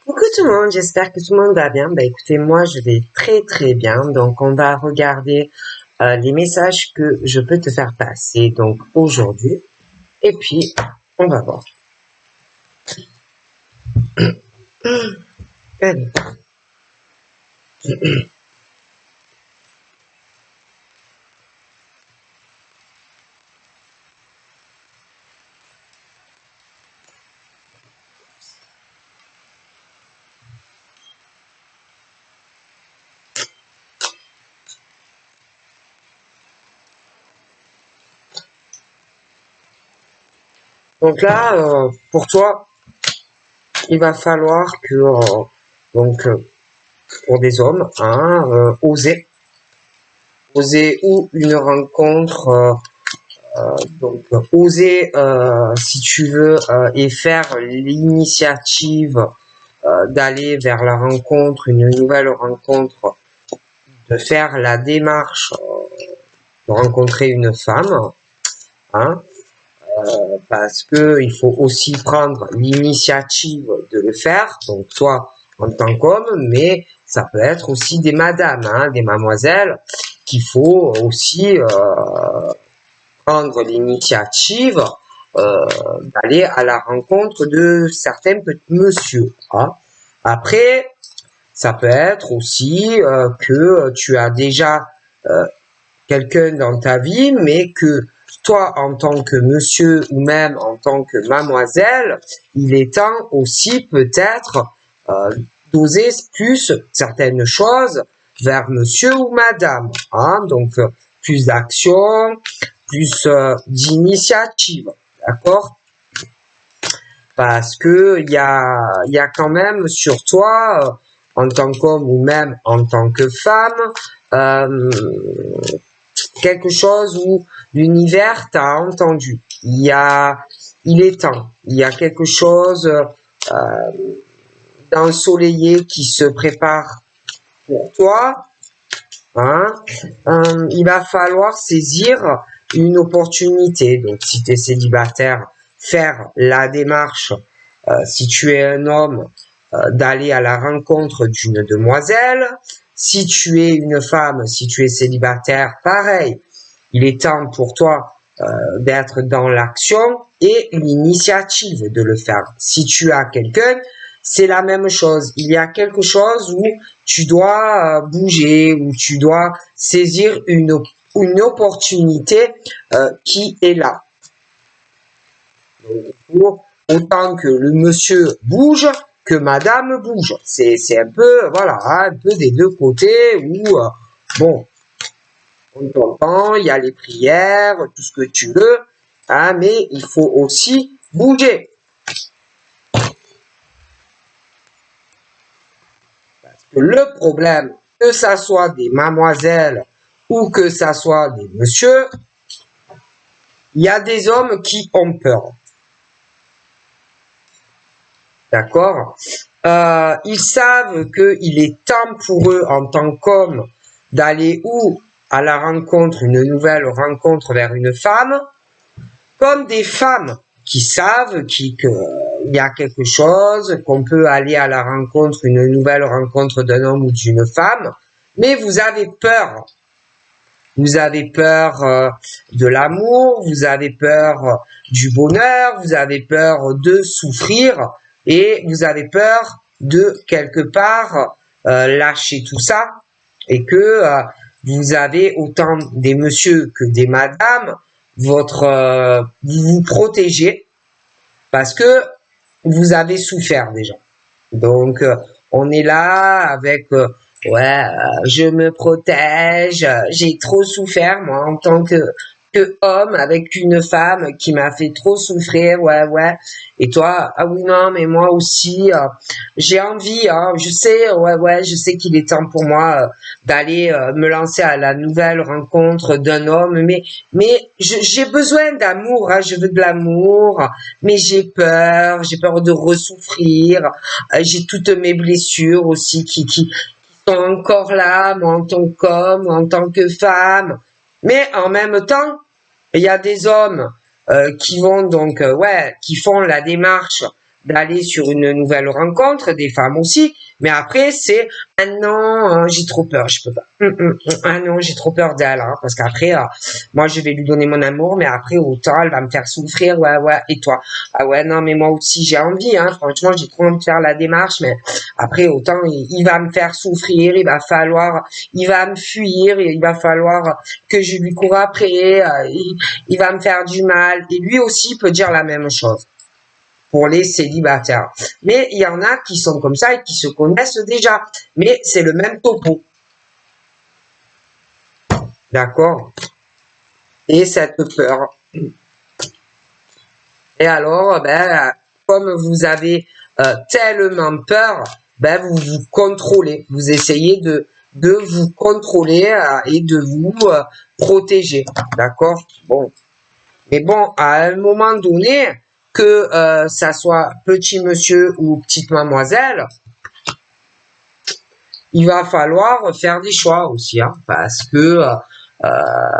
Coucou tout le monde, j'espère que tout le monde va bien. Bah écoutez, moi je vais très très bien. Donc on va regarder les messages que je peux te faire passer donc aujourd'hui. Et puis on va voir. Allez. Donc là, pour toi, il va falloir que pour des hommes, oser ou une rencontre. Donc, oser, si tu veux, et faire l'initiative d'aller vers la rencontre, une nouvelle rencontre, de faire la démarche de rencontrer une femme, hein, parce que il faut aussi prendre l'initiative de le faire. Donc, toi, en tant qu'homme, mais ça peut être aussi des madames, hein, des mademoiselles, qu'il faut aussi prendre l'initiative d'aller à la rencontre de certains petits monsieur. Hein. Après, ça peut être aussi que tu as déjà quelqu'un dans ta vie, mais que toi, en tant que monsieur ou même en tant que mademoiselle, il est temps aussi peut-être d'oser plus certaines choses vers monsieur ou madame. Hein. Donc, plus d'action, plus d'initiative, d'accord? Parce que il y a quand même sur toi, en tant qu'homme ou même en tant que femme, euh, quelque chose où l'univers t'a entendu. Il est temps. Il y a quelque chose d'ensoleillé qui se prépare pour toi. Hein. Il va falloir saisir une opportunité. Donc, si tu es célibataire, faire la démarche, si tu es un homme, d'aller à la rencontre d'une demoiselle. Si tu es une femme, si tu es célibataire, pareil. Il est temps pour toi d'être dans l'action et l'initiative de le faire. Si tu as quelqu'un, c'est la même chose. Il y a quelque chose où tu dois bouger, où tu dois saisir une opportunité qui est là. Donc, autant que le monsieur bouge, que madame bouge. C'est un peu, voilà, un peu des deux côtés où, bon, on t'entend, il y a les prières, tout ce que tu veux, hein, mais il faut aussi bouger. Parce que le problème, que ça soit des mademoiselles ou que ça soit des messieurs, il y a des hommes qui ont peur. D'accord? Ils savent qu'il est temps pour eux, en tant qu'hommes, d'aller où? À la rencontre, une nouvelle rencontre vers une femme, comme des femmes qui savent qu'il y a quelque chose, qu'on peut aller à la rencontre, une nouvelle rencontre d'un homme ou d'une femme, mais vous avez peur. Vous avez peur de l'amour, vous avez peur du bonheur, vous avez peur de souffrir et vous avez peur de quelque part lâcher tout ça et que vous avez autant des messieurs que des madames, vous vous protégez parce que vous avez souffert déjà. Donc, on est là avec, je me protège, j'ai trop souffert, moi, en tant que homme, avec une femme qui m'a fait trop souffrir, ouais. Et toi, ah oui, non, mais moi aussi, j'ai envie, hein, je sais, je sais qu'il est temps pour moi d'aller me lancer à la nouvelle rencontre d'un homme, mais j'ai besoin d'amour, hein, je veux de l'amour, mais j'ai peur de ressouffrir, j'ai toutes mes blessures aussi qui sont encore là, moi en tant qu'homme, en tant que femme, mais en même temps, il y a des hommes qui vont donc, qui font la démarche d'aller sur une nouvelle rencontre, des femmes aussi, mais après c'est ah non, j'ai trop peur, je peux pas. Ah non, j'ai trop peur d'elle, hein, parce qu'après, moi je vais lui donner mon amour, mais après autant elle va me faire souffrir, ouais, ouais, et toi? Ah ouais, non, mais moi aussi j'ai envie, hein, franchement j'ai trop envie de faire la démarche, mais après autant il va me faire souffrir, il va me fuir, il va falloir que je lui cours après, il va me faire du mal, et lui aussi peut dire la même chose pour les célibataires. Mais il y en a qui sont comme ça et qui se connaissent déjà. Mais c'est le même topo. D'accord? Et cette peur. Et alors, ben, comme vous avez tellement peur, ben, vous vous contrôlez. Vous essayez de vous contrôler et de vous protéger. D'accord? Bon. Mais bon, à un moment donné, que ça soit petit monsieur ou petite mademoiselle, il va falloir faire des choix aussi, hein, parce que,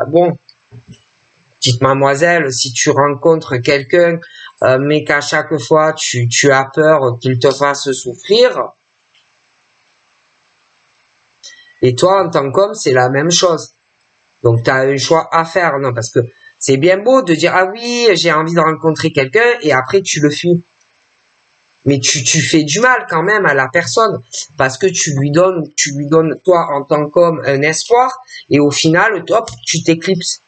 bon, petite mademoiselle, si tu rencontres quelqu'un, mais qu'à chaque fois tu as peur qu'il te fasse souffrir, et toi, en tant qu'homme, c'est la même chose. Donc, tu as un choix à faire, non, parce que c'est bien beau de dire, ah oui, j'ai envie de rencontrer quelqu'un, et après tu le fuis. Mais tu fais du mal quand même à la personne parce que tu lui donnes toi en tant qu'homme un espoir et au final, hop, tu t'éclipses.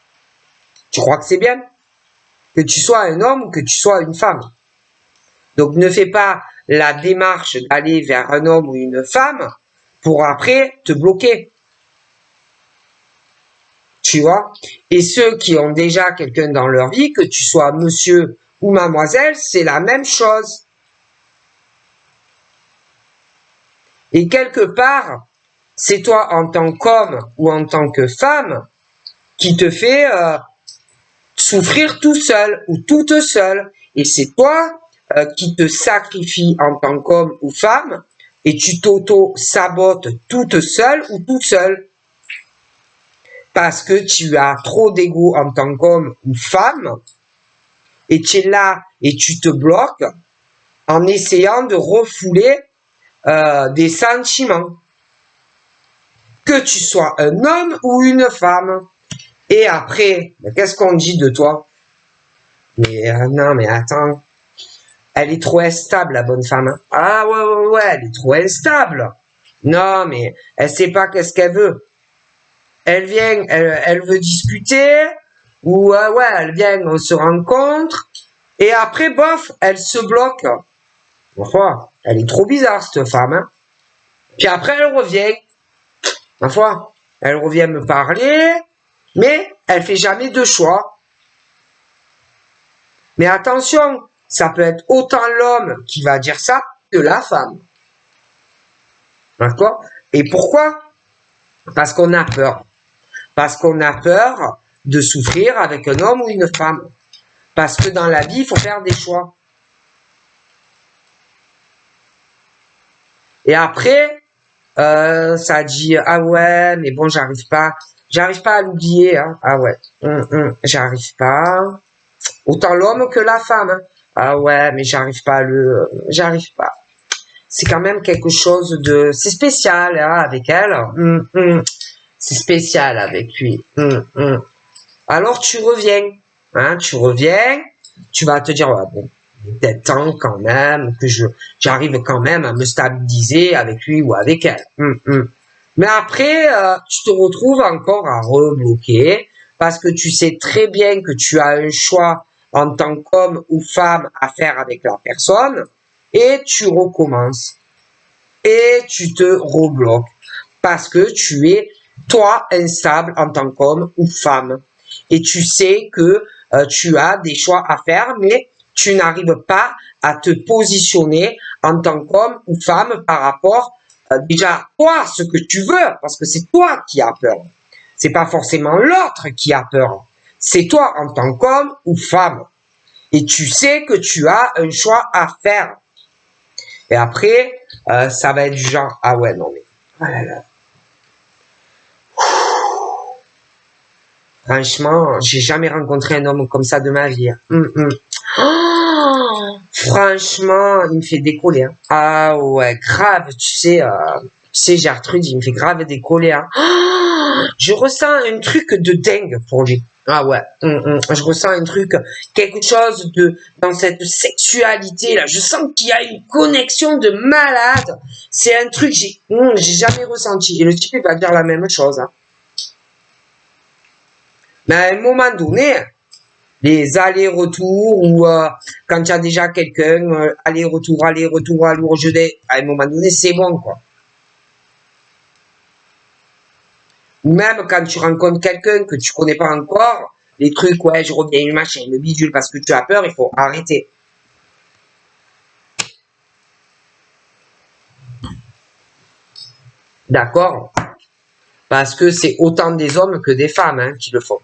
Tu crois que c'est bien? Que tu sois un homme ou que tu sois une femme. Donc ne fais pas la démarche d'aller vers un homme ou une femme pour après te bloquer. Tu vois? Et ceux qui ont déjà quelqu'un dans leur vie, que tu sois monsieur ou mademoiselle, c'est la même chose. Et quelque part, c'est toi en tant qu'homme ou en tant que femme qui te fait souffrir tout seul ou toute seule. Et c'est toi qui te sacrifie en tant qu'homme ou femme et tu t'auto-sabotes toute seule ou tout seul. Parce que tu as trop d'ego en tant qu'homme ou femme et tu es là et tu te bloques en essayant de refouler des sentiments. Que tu sois un homme ou une femme. Et après, qu'est-ce qu'on dit de toi? Mais non, mais attends, elle est trop instable, la bonne femme. Hein. Ah ouais, ouais, ouais, elle est trop instable. Non, mais elle sait pas qu'est-ce qu'elle veut. Elle vient, elle veut discuter, ou ouais, elle vient, on se rencontre, et après, bof, elle se bloque. Enfin, elle est trop bizarre, cette femme. Hein. Puis après, elle revient. Ma foi, elle revient me parler, mais elle fait jamais de choix. Mais attention, ça peut être autant l'homme qui va dire ça que la femme. D'accord? Et pourquoi? Parce qu'on a peur. Parce qu'on a peur de souffrir avec un homme ou une femme. Parce que dans la vie, il faut faire des choix. Et après, ça dit, ah ouais, mais bon, j'arrive pas à l'oublier, hein. Ah ouais, j'arrive pas. Autant l'homme que la femme. Hein. Ah ouais, mais j'arrive pas. C'est quand même quelque chose de, c'est spécial hein, avec elle. C'est spécial avec lui. Alors tu reviens, hein, tu vas te dire, ouais, bon, il est peut-être temps quand même que j'arrive quand même à me stabiliser avec lui ou avec elle. Mais après, tu te retrouves encore à rebloquer parce que tu sais très bien que tu as un choix en tant qu'homme ou femme à faire avec la personne et tu recommences et tu te rebloques parce que tu es toi instable en tant qu'homme ou femme et tu sais que tu as des choix à faire mais tu n'arrives pas à te positionner en tant qu'homme ou femme par rapport déjà toi ce que tu veux parce que c'est toi qui as peur. C'est pas forcément l'autre qui a peur. C'est toi en tant qu'homme ou femme. Et tu sais que tu as un choix à faire. Et après, ça va être du genre, ah ouais, non mais, oh là là. Franchement, j'ai jamais rencontré un homme comme ça de ma vie. Oh, Franchement, il me fait décoller. Hein. Ah ouais, grave, tu sais, Gertrude, il me fait grave décoller. Hein. Ah, je ressens un truc de dingue pour lui. Ah ouais, je ressens un truc, quelque chose dans cette sexualité là. Je sens qu'il y a une connexion de malade. C'est un truc j'ai jamais ressenti. Et le type il va dire la même chose. Hein. Mais à un moment donné, les allers-retours ou quand il y a déjà quelqu'un, aller-retour, aller-retour, aller-retour, à un moment donné, c'est bon, quoi. Ou même quand tu rencontres quelqu'un que tu connais pas encore, les trucs, ouais, je reviens une machin, le bidule parce que tu as peur, il faut arrêter. D'accord? Parce que c'est autant des hommes que des femmes hein, qui le font.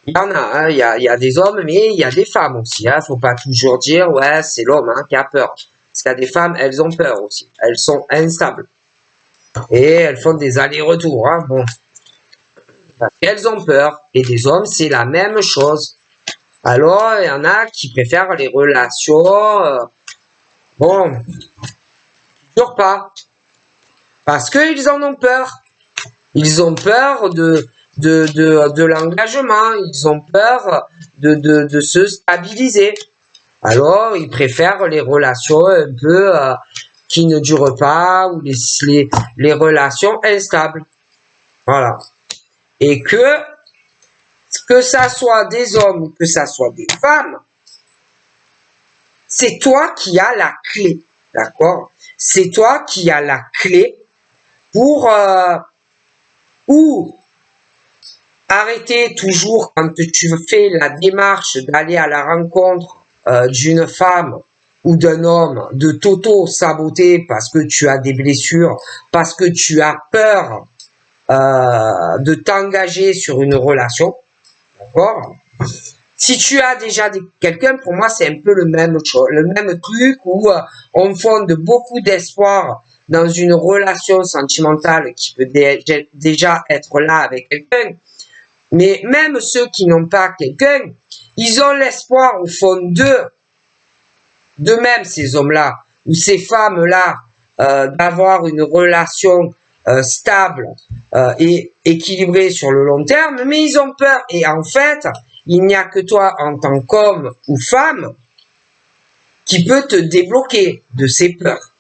Il y en a, hein, il y a des hommes, mais il y a des femmes aussi. Hein. Faut pas toujours dire, ouais, c'est l'homme hein, qui a peur. Parce qu'il y a des femmes, elles ont peur aussi. Elles sont instables. Et elles font des allers-retours. Hein. Bon. Parce qu'elles ont peur. Et des hommes, c'est la même chose. Alors, il y en a qui préfèrent les relations, bon, qui durent pas. Parce qu'ils en ont peur. Ils ont peur de l'engagement. Ils ont peur de se stabiliser. Alors, ils préfèrent les relations un peu qui ne durent pas ou les relations instables. Voilà. Et que ça soit des hommes ou que ça soit des femmes, c'est toi qui as la clé. D'accord? C'est toi qui as la clé pour ou arrêter toujours quand tu fais la démarche d'aller à la rencontre d'une femme ou d'un homme, de t'auto-saboter parce que tu as des blessures, parce que tu as peur de t'engager sur une relation, d'accord? Si tu as déjà quelqu'un, pour moi, c'est un peu le même truc où on fonde beaucoup d'espoir dans une relation sentimentale qui peut déjà être là avec quelqu'un. Mais même ceux qui n'ont pas quelqu'un, ils ont l'espoir au fond d'eux-mêmes, ces hommes-là, ou ces femmes-là, d'avoir une relation stable et équilibrée sur le long terme, mais ils ont peur. Et en fait, il n'y a que toi en tant qu'homme ou femme qui peut te débloquer de ces peurs.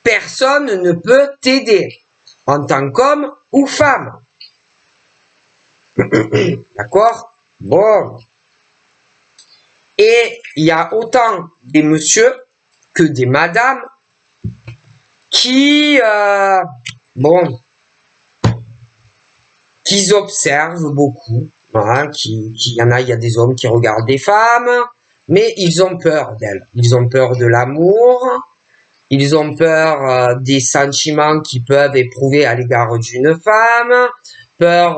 Personne ne peut t'aider en tant qu'homme ou femme. D'accord? Bon. Et il y a autant des messieurs que des madames qui, bon, qu'ils observent beaucoup. Hein, il y a des hommes qui regardent des femmes, mais ils ont peur d'elles. Ils ont peur de l'amour, ils ont peur des sentiments qu'ils peuvent éprouver à l'égard d'une femme, peur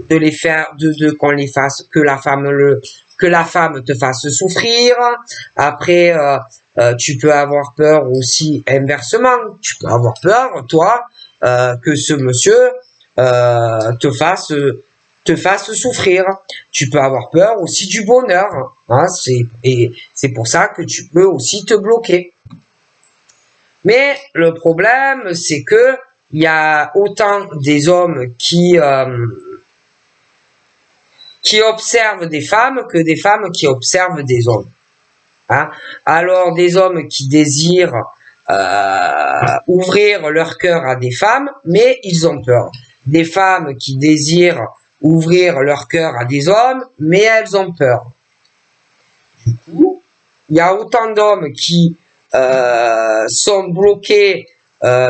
de les faire, qu'on les fasse, que la femme te fasse souffrir. Après, tu peux avoir peur aussi inversement. Tu peux avoir peur, toi, que ce monsieur te fasse souffrir. Tu peux avoir peur aussi du bonheur. Hein, c'est pour ça que tu peux aussi te bloquer. Mais le problème, c'est que il y a autant des hommes qui observent des femmes que des femmes qui observent des hommes. Hein? Alors des hommes qui désirent ouvrir leur cœur à des femmes, mais ils ont peur. Des femmes qui désirent ouvrir leur cœur à des hommes, mais elles ont peur. Du coup, il y a autant d'hommes qui sont bloqués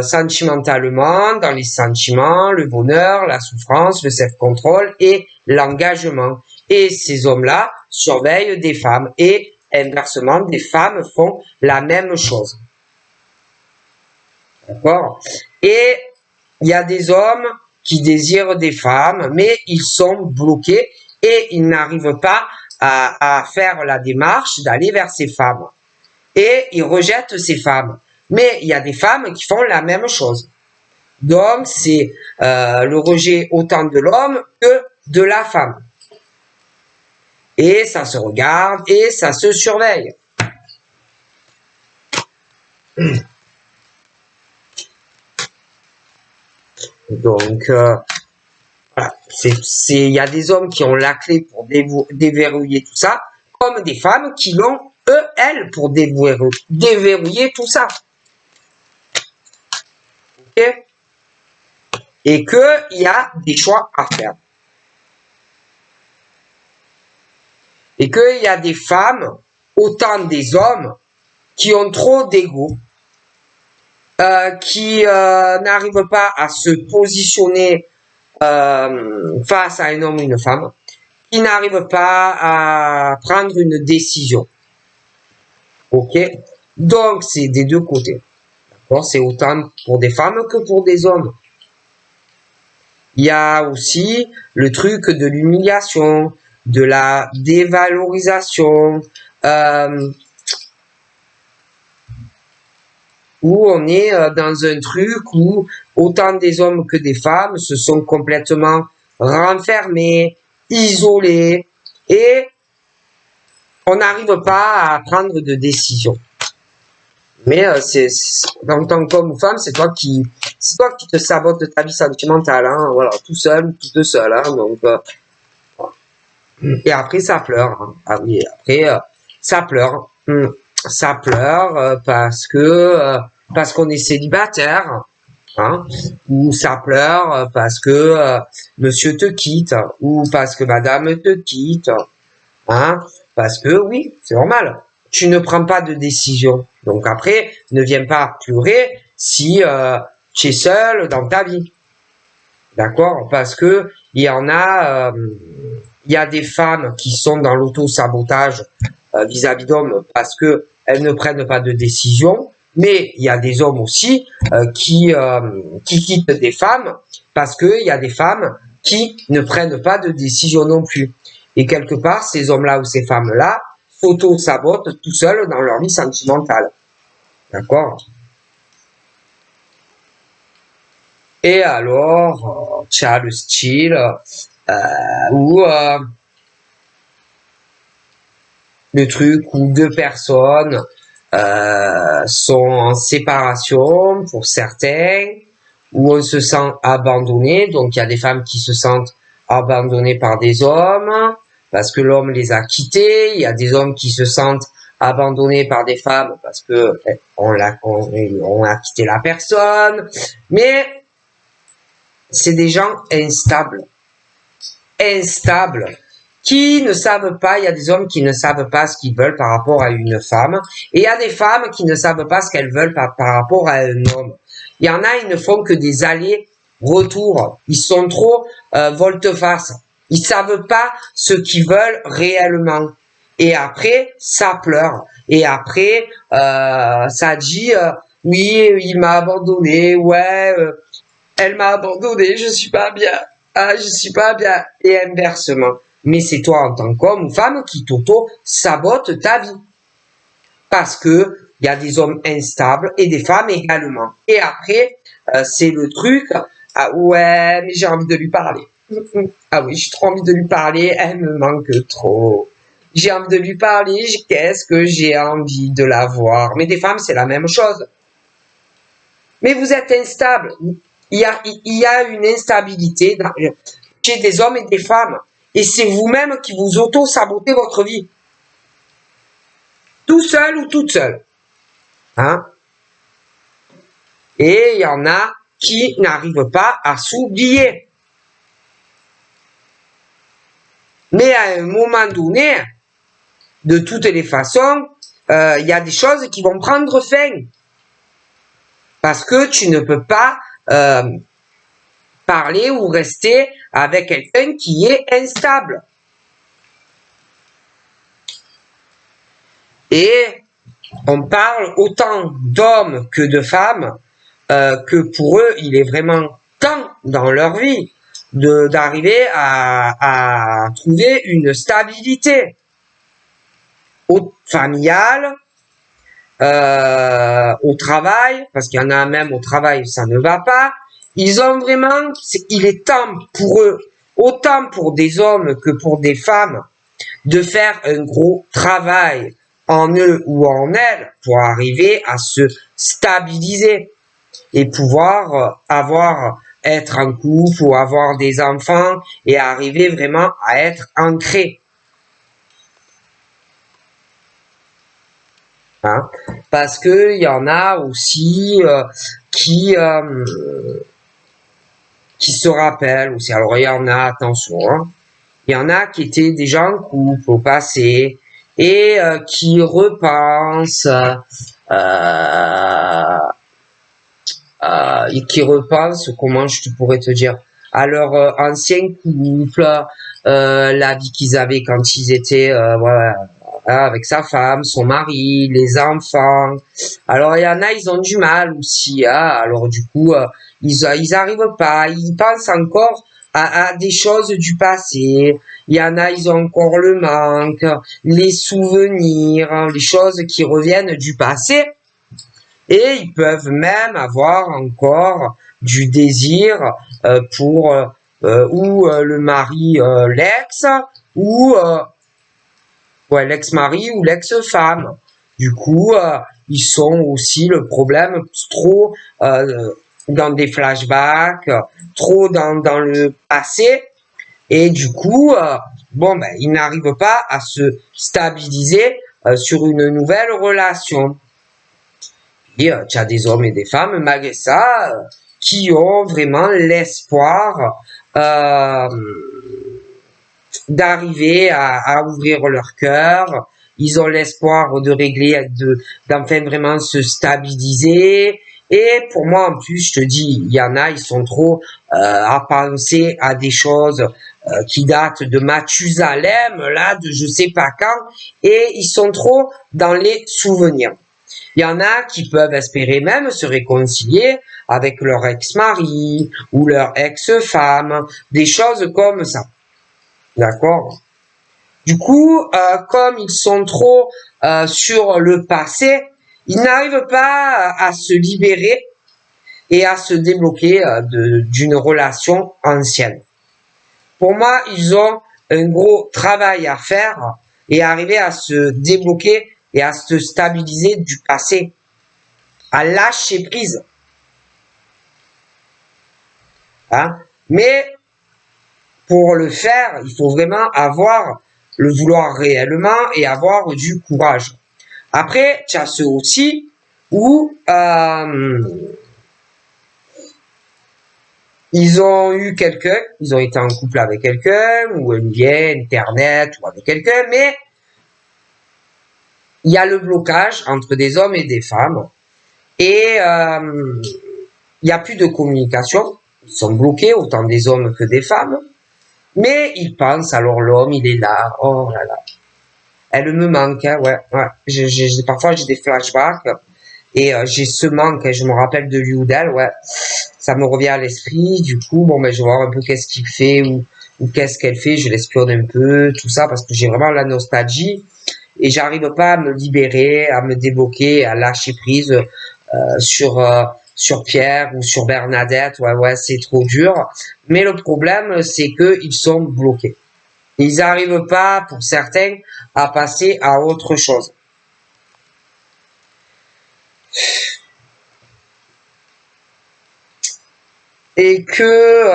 sentimentalement, dans les sentiments, le bonheur, la souffrance, le self-control et l'engagement. Et ces hommes-là surveillent des femmes et inversement, des femmes font la même chose. D'accord? Et il y a des hommes qui désirent des femmes, mais ils sont bloqués et ils n'arrivent pas à faire la démarche d'aller vers ces femmes. Et ils rejettent ces femmes. Mais il y a des femmes qui font la même chose. Donc, c'est le rejet autant de l'homme que de la femme. et ça se regarde et ça se surveille. Donc, voilà. Il y a des hommes qui ont la clé pour déverrouiller tout ça, comme des femmes qui l'ont, elles, pour déverrouiller tout ça. Ok? Et qu'il y a des choix à faire. Et qu'il y a des femmes, autant des hommes, qui ont trop d'ego, qui n'arrivent pas à se positionner face à un homme ou une femme, qui n'arrivent pas à prendre une décision. Ok? Donc, c'est des deux côtés. D'accord? C'est autant pour des femmes que pour des hommes. Il y a aussi le truc de l'humiliation, de la dévalorisation, où on est dans un truc où autant des hommes que des femmes se sont complètement renfermés, isolés, et on n'arrive pas à prendre de décision. Mais en tant qu'homme ou femme, c'est toi qui te sabotes ta vie sentimentale, hein, voilà, tout seul, toute seule, hein, donc et après ça pleure, hein. Ah oui, après ça pleure, ça pleure parce qu'on est célibataire, hein, ou ça pleure parce que monsieur te quitte, ou parce que madame te quitte, hein, parce que oui, c'est normal. Tu ne prends pas de décision. Donc après, ne viens pas pleurer si tu es seul dans ta vie. D'accord? Parce que il y en a, il y a des femmes qui sont dans l'auto-sabotage vis-à-vis d'hommes parce que elles ne prennent pas de décision. Mais il y a des hommes aussi qui quittent des femmes parce que il y a des femmes qui ne prennent pas de décision non plus. Et quelque part, ces hommes-là ou ces femmes-là s'auto-sabotent tout seuls dans leur vie sentimentale. D'accord? Et alors, tu as le style où le truc où deux personnes sont en séparation pour certains, où on se sent abandonné. Donc, il y a des femmes qui se sentent abandonnées par des hommes parce que l'homme les a quittés. Il y a des hommes qui se sentent abandonnés par des femmes parce que on a quitté la personne. Mais c'est des gens instables, qui ne savent pas. Il y a des hommes qui ne savent pas ce qu'ils veulent par rapport à une femme, et il y a des femmes qui ne savent pas ce qu'elles veulent par rapport à un homme. Il y en a, ils ne font que des allers-retours. Ils sont trop volte-face. Ils savent pas ce qu'ils veulent réellement. Et après, ça pleure. Et après, ça dit oui, il m'a abandonné. Ouais, elle m'a abandonné. Je suis pas bien. Ah, je suis pas bien. Et inversement. Mais c'est toi en tant qu'homme ou femme qui t'auto-sabote ta vie. Parce que il y a des hommes instables et des femmes également. Et après, c'est le truc, ah ouais, mais j'ai envie de lui parler. Ah oui, j'ai trop envie de lui parler, elle me manque trop. J'ai envie de lui parler, qu'est-ce que j'ai envie de la voir. Mais des femmes, c'est la même chose. Mais vous êtes instable. Il y a une instabilité chez des hommes et des femmes. Et c'est vous-même qui vous auto-sabotez votre vie. Tout seul ou toute seule. Hein? Et il y en a qui n'arrivent pas à s'oublier. Mais à un moment donné, de toutes les façons, il y a des choses qui vont prendre fin. Parce que tu ne peux pas parler ou rester avec quelqu'un qui est instable. Et on parle autant d'hommes que de femmes, que pour eux, il est vraiment temps dans leur vie d'arriver à trouver une stabilité familiale, au travail, parce qu'il y en a même au travail, ça ne va pas. Ils ont vraiment, il est temps pour eux, autant pour des hommes que pour des femmes, de faire un gros travail en eux ou en elles pour arriver à se stabiliser et pouvoir être en couple ou avoir des enfants et arriver vraiment à être ancré. Hein? Parce que il y en a aussi qui se rappellent aussi. Alors il y en a, attention, hein, il y en a qui étaient déjà en couple au passé et qui repensent comment je pourrais te dire, à leur ancien couple, la vie qu'ils avaient quand ils étaient voilà, avec sa femme, son mari, les enfants. Alors il y en a, ils ont du mal aussi. Hein. Alors du coup, ils arrivent pas. Ils pensent encore à des choses du passé. Il y en a, ils ont encore le manque, les souvenirs, les choses qui reviennent du passé. Et ils peuvent même avoir encore du désir pour le mari, l'ex, ou l'ex-mari ou l'ex-femme. Du coup, ils sont aussi le problème trop dans des flashbacks, trop dans le passé. Et du coup, ils n'arrivent pas à se stabiliser sur une nouvelle relation. Et tu as des hommes et des femmes, malgré ça, qui ont vraiment l'espoir d'arriver à ouvrir leur cœur. Ils ont l'espoir de régler, d'enfin vraiment se stabiliser. Et pour moi, en plus, je te dis, il y en a, ils sont trop à penser à des choses qui datent de Mathusalem, là, de je sais pas quand, et ils sont trop dans les souvenirs. Il y en a qui peuvent espérer même se réconcilier avec leur ex-mari ou leur ex-femme, des choses comme ça. D'accord? Du coup, comme ils sont trop sur le passé, ils n'arrivent pas à se libérer et à se débloquer d'une relation ancienne. Pour moi, ils ont un gros travail à faire et arriver à se débloquer et à se stabiliser du passé, à lâcher prise. Hein? Mais pour le faire, il faut vraiment avoir le vouloir réellement et avoir du courage. Après, tu as ceux aussi où ils ont eu quelqu'un, ils ont été en couple avec quelqu'un, ou via Internet, ou avec quelqu'un, mais il y a le blocage entre des hommes et des femmes, et il n'y a plus de communication, ils sont bloqués, autant des hommes que des femmes, mais ils pensent, alors l'homme, il est là, oh là là, elle me manque, hein, ouais, parfois j'ai des flashbacks, et j'ai ce manque, je me rappelle de lui ou d'elle, ouais, ça me revient à l'esprit, du coup, je vais voir un peu qu'est-ce qu'il fait, ou qu'est-ce qu'elle fait, je l'espionne un peu, tout ça, parce que j'ai vraiment la nostalgie, et j'arrive pas à me libérer, à me débloquer, à lâcher prise sur Pierre ou sur Bernadette. Ouais, c'est trop dur. Mais le problème, c'est que ils sont bloqués. Ils n'arrivent pas, pour certains, à passer à autre chose. Et que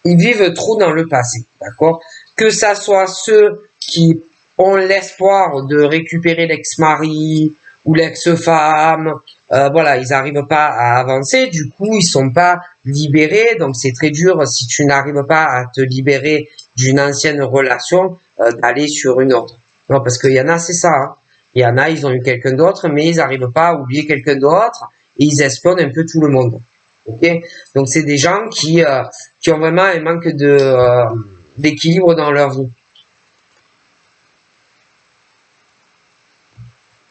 ils vivent trop dans le passé, d'accord? Que ça soit ceux qui ont l'espoir de récupérer l'ex-mari ou l'ex-femme, voilà, ils n'arrivent pas à avancer, du coup, ils sont pas libérés, donc c'est très dur si tu n'arrives pas à te libérer d'une ancienne relation, d'aller sur une autre. Non, parce qu'il y en a, c'est ça, hein. Il y en a, ils ont eu quelqu'un d'autre, mais ils n'arrivent pas à oublier quelqu'un d'autre, et ils espionnent un peu tout le monde. Ok? Donc c'est des gens qui ont vraiment un manque d'équilibre dans leur vie.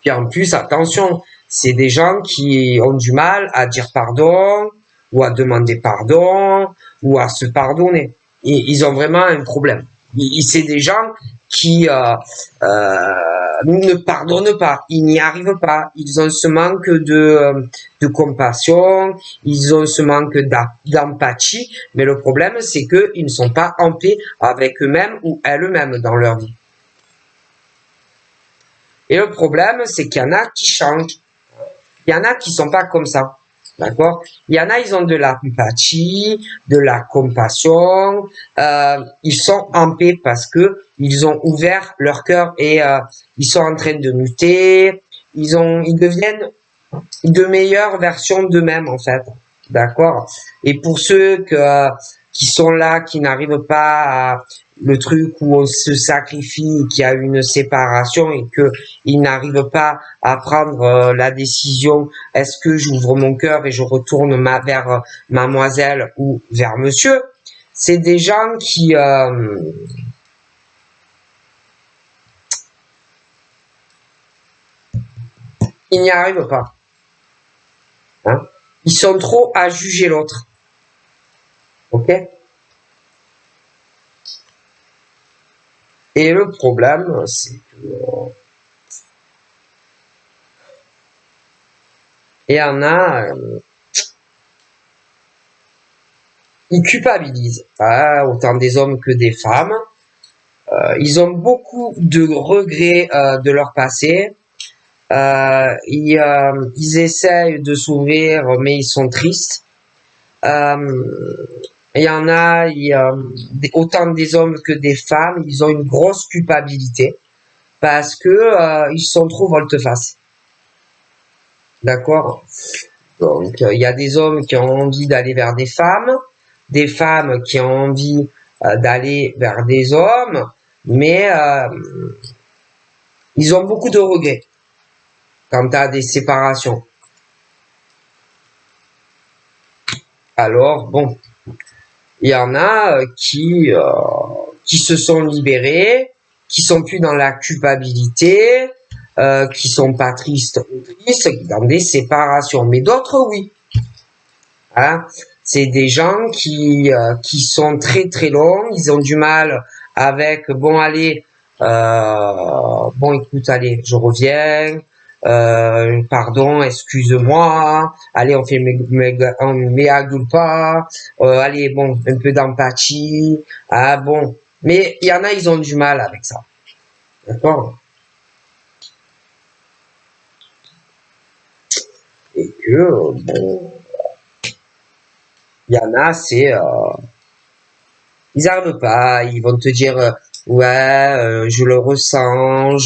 Puis en plus, attention, c'est des gens qui ont du mal à dire pardon, ou à demander pardon, ou à se pardonner. Et ils ont vraiment un problème. C'est des gens qui ne pardonnent pas, ils n'y arrivent pas, ils ont ce manque de compassion, ils ont ce manque d'empathie, mais le problème c'est qu'ils ne sont pas en paix avec eux-mêmes ou elles-mêmes dans leur vie. Et le problème c'est qu'il y en a qui changent, il y en a qui sont pas comme ça. D'accord? Il y en a, ils ont de l'empathie, de la compassion, ils sont en paix parce que ils ont ouvert leur cœur et ils sont en train de muter, ils deviennent de meilleures versions d'eux-mêmes en fait. D'accord? Et pour ceux qui sont là, qui n'arrivent pas à le truc où on se sacrifie, qu'il y a une séparation et que ils n'arrivent pas à prendre la décision, est-ce que j'ouvre mon cœur et je retourne vers mademoiselle ou vers monsieur, c'est des gens qui ils n'y arrivent pas. Hein? Ils sont trop à juger l'autre. Ok? Et le problème, c'est que il y en a, ils culpabilisent, hein, autant des hommes que des femmes. Ils ont beaucoup de regrets de leur passé. Ils essayent de s'ouvrir, mais ils sont tristes. Il y en a, autant des hommes que des femmes, ils ont une grosse culpabilité parce que ils sont trop volte-face. D'accord? Donc, il y a des hommes qui ont envie d'aller vers des femmes qui ont envie d'aller vers des hommes, mais ils ont beaucoup de regrets quant à des séparations. Alors, bon, il y en a qui se sont libérés, qui sont plus dans la culpabilité, qui sont pas tristes ou tristes, dans des séparations. Mais d'autres, oui. Hein? C'est des gens qui sont très très longs, ils ont du mal avec, bon allez, bon écoute, allez, je reviens, pardon, excuse-moi, allez, on fait un mea culpa, allez, bon, un peu d'empathie, ah bon, mais il y en a, ils ont du mal avec ça, d'accord? Et que, bon, il y en a, ils n'arrivent pas, ils vont te dire, ouais, je le ressens,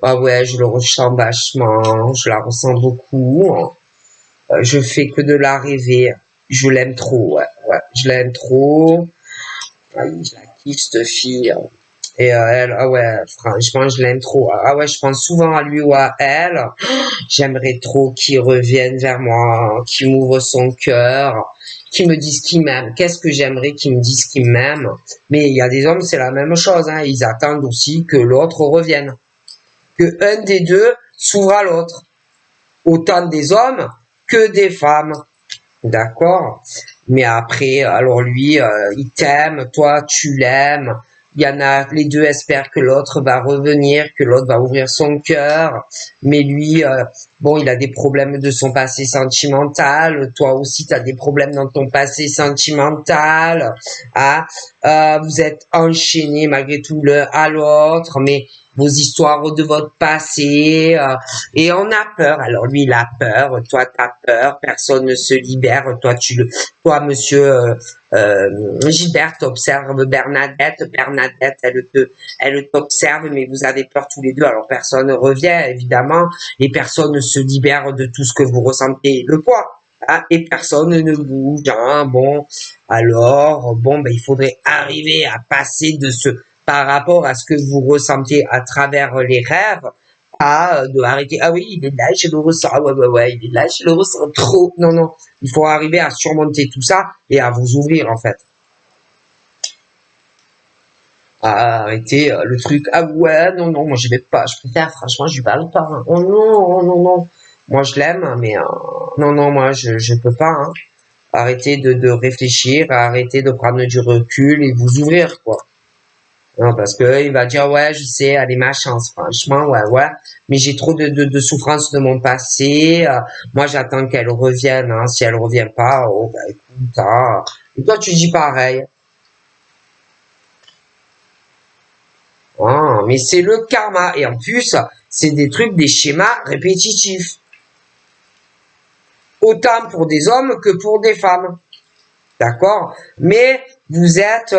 ah ouais, je le ressens vachement, je la ressens beaucoup, je fais que de la rêver, je l'aime trop, ouais, je l'aime trop, je la kiffe cette fille, et elle, ah ouais, franchement, je l'aime trop, ah ouais, je pense souvent à lui ou à elle, j'aimerais trop qu'il revienne vers moi, qu'il m'ouvre son cœur, qu'il me dise qu'il m'aime. Qu'est-ce que j'aimerais qu'il me dise qu'il m'aime? Mais il y a des hommes, c'est la même chose, hein. Ils attendent aussi que l'autre revienne. Que un des deux s'ouvre à l'autre. Autant des hommes que des femmes. D'accord? Mais après, alors lui, il t'aime, toi, tu l'aimes. Il y en a, les deux espèrent que l'autre va revenir, que l'autre va ouvrir son cœur. Mais lui, bon, il a des problèmes de son passé sentimental. Toi aussi, tu as des problèmes dans ton passé sentimental. Hein? Vous êtes enchaînés malgré tout l'un à l'autre, mais vos histoires de votre passé, et on a peur. Alors lui, il a peur, toi, t'as peur, personne ne se libère, toi, monsieur Gilbert, t'observes Bernadette, elle t'observe, mais vous avez peur tous les deux, alors personne ne revient, évidemment, et personne ne se libère de tout ce que vous ressentez, le poids. Hein, et personne ne bouge. Hein, bon, alors, bon, ben, il faudrait arriver à passer par rapport à ce que vous ressentez à travers les rêves, de arrêter. Ah oui, il est là, je le ressens. Ah ouais, il est là, je le ressens trop. Non, non, il faut arriver à surmonter tout ça et à vous ouvrir en fait. À arrêter le truc. Ah ouais, non, non, moi je vais pas. Je préfère, franchement, je lui parle pas. Hein. Oh non, oh non, non. Moi je l'aime, mais non, non, moi je peux pas. Hein. Arrêtez de réfléchir, arrêtez de prendre du recul et vous ouvrir quoi. Non, parce que il va dire, ouais, je sais, elle est ma chance, franchement, ouais, ouais. Mais j'ai trop de souffrance de mon passé. Moi, j'attends qu'elle revienne. Hein. Si elle revient pas, oh, bah, écoute, hein. Et toi, tu dis pareil. Ah, mais c'est le karma. Et en plus, c'est des trucs, des schémas répétitifs. Autant pour des hommes que pour des femmes. D'accord? Mais vous êtes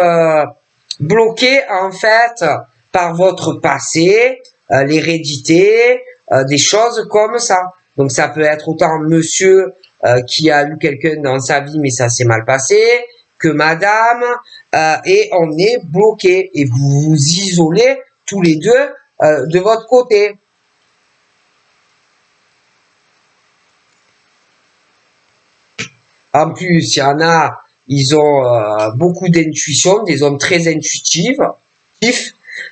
bloqué, en fait, par votre passé, l'hérédité, des choses comme ça. Donc, ça peut être autant monsieur qui a eu quelqu'un dans sa vie, mais ça s'est mal passé, que madame, et on est bloqué. Et vous vous isolez tous les deux de votre côté. En plus, il y en a, ils ont beaucoup d'intuition, des hommes très intuitifs,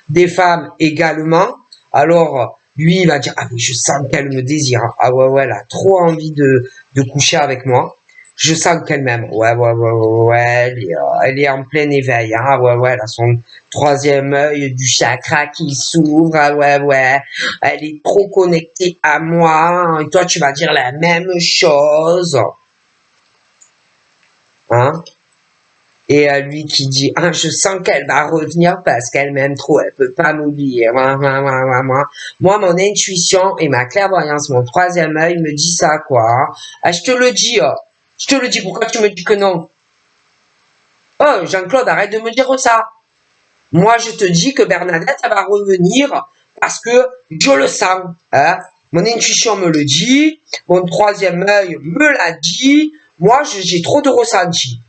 des femmes également. Alors, lui, il va dire, ah, mais je sens qu'elle me désire. Ah ouais, ouais, elle a trop envie de coucher avec moi. Je sens qu'elle m'aime. Ouais, ouais, ouais, ouais, ouais, elle est en plein éveil. Hein. Ah ouais, ouais, elle a son troisième œil du chakra qui s'ouvre. Ah ouais, ouais, elle est trop connectée à moi. Et toi, tu vas dire la même chose. Hein? Et lui qui dit, ah, je sens qu'elle va revenir parce qu'elle m'aime trop, elle peut pas m'oublier. Moi, mon intuition et ma clairvoyance, mon troisième œil me dit ça, quoi. Hein. Ah, je te le dis, oh. Je te le dis, pourquoi tu me dis que non? Oh, Jean-Claude, arrête de me dire ça. Moi, je te dis que Bernadette, elle va revenir parce que je le sens. Hein. Mon intuition me le dit, mon troisième œil me l'a dit. Moi, j'ai trop de ressenti.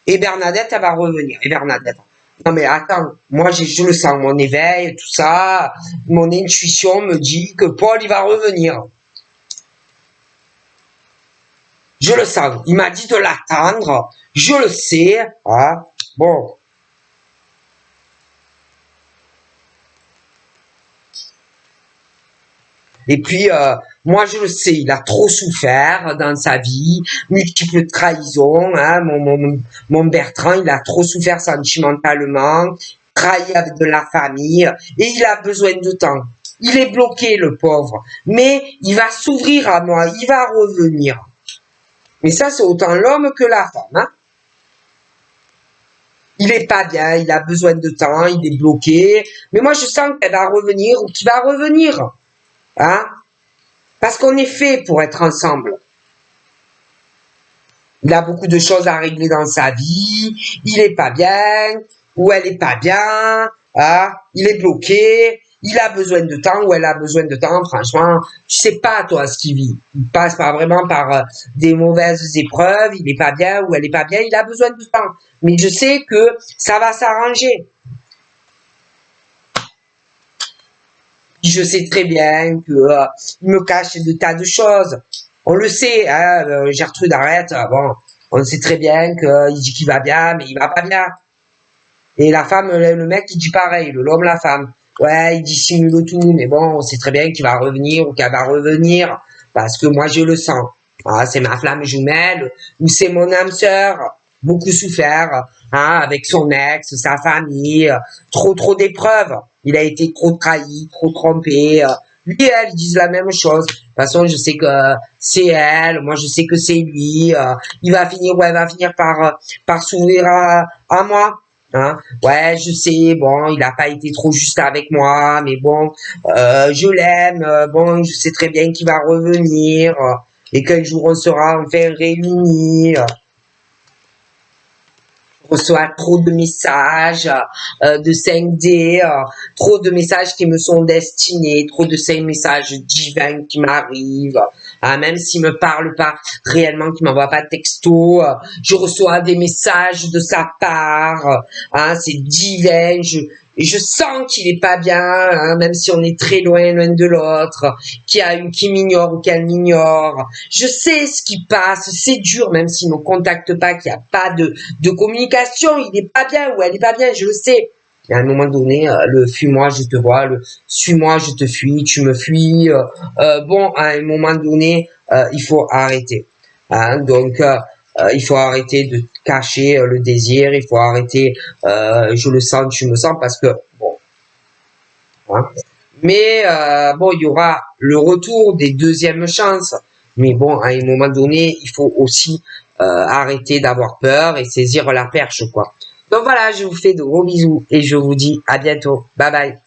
Et Bernadette, elle va revenir. Et Bernadette. Non mais attends, moi je le sens, mon éveil, tout ça, mon intuition me dit que Paul, il va revenir. Je le sens. Il m'a dit de l'attendre. Je le sais. Hein. Bon. Et puis, moi, je le sais, il a trop souffert dans sa vie, multiples trahisons. Hein, mon Bertrand, il a trop souffert sentimentalement, trahi avec de la famille, et il a besoin de temps. Il est bloqué, le pauvre. Mais il va s'ouvrir à moi, il va revenir. Mais ça, c'est autant l'homme que la femme. Hein. Il est pas bien, il a besoin de temps, il est bloqué. Mais moi, je sens qu'elle va revenir ou qu'il va revenir. Hein. Parce qu'on est fait pour être ensemble. Il a beaucoup de choses à régler dans sa vie. Il est pas bien. Ou elle est pas bien. Hein, il est bloqué. Il a besoin de temps ou elle a besoin de temps. Franchement, tu sais pas, toi, ce qu'il vit. Il passe pas vraiment par des mauvaises épreuves. Il est pas bien ou elle est pas bien. Il a besoin de temps. Mais je sais que ça va s'arranger. Je sais très bien que il me cache de tas de choses. On le sait, hein, Gertrude arrête. Bon, on sait très bien qu'il dit qu'il va bien, mais il va pas bien. Et la femme, le mec, il dit pareil, l'homme, la femme. Ouais, il dissimule tout, mais bon, on sait très bien qu'il va revenir ou qu'elle va revenir, parce que moi, je le sens. Ah, c'est ma flamme jumelle, ou c'est mon âme sœur, beaucoup souffert, hein, avec son ex, sa famille, trop d'épreuves. Il a été trop trahi, trop trompé. Lui et elle, ils disent la même chose. De toute façon, je sais que c'est elle, moi je sais que c'est lui. Il va finir, ouais, il va finir par s'ouvrir à moi. Hein? Ouais, je sais, bon, il n'a pas été trop juste avec moi, mais bon, je l'aime, bon, je sais très bien qu'il va revenir, et qu'un jour on sera enfin réunis. Je reçois trop de messages de 5D, trop de messages qui me sont destinés, trop de ces messages divins qui m'arrivent, même s'il me parle pas réellement, qu'il m'envoie pas de texto, je reçois des messages de sa part, c'est divin, je sens qu'il est pas bien, hein, même si on est très loin l'un de l'autre, qui m'ignore ou qu'elle m'ignore. Je sais ce qui passe, c'est dur, même s'il me contacte pas, qu'il n'y a pas de communication, il est pas bien ou elle est pas bien, je le sais. Et à un moment donné, le fuis-moi, je te vois, le suis-moi, je te fuis, tu me fuis. Bon, à un moment donné, il faut arrêter. Hein, donc, il faut arrêter de cacher le désir, il faut arrêter, je le sens, tu me sens, parce que bon, hein. Mais bon, il y aura le retour des deuxièmes chances. Mais bon, à un moment donné, il faut aussi arrêter d'avoir peur et saisir la perche, quoi. Donc voilà, je vous fais de gros bisous et je vous dis à bientôt. Bye bye.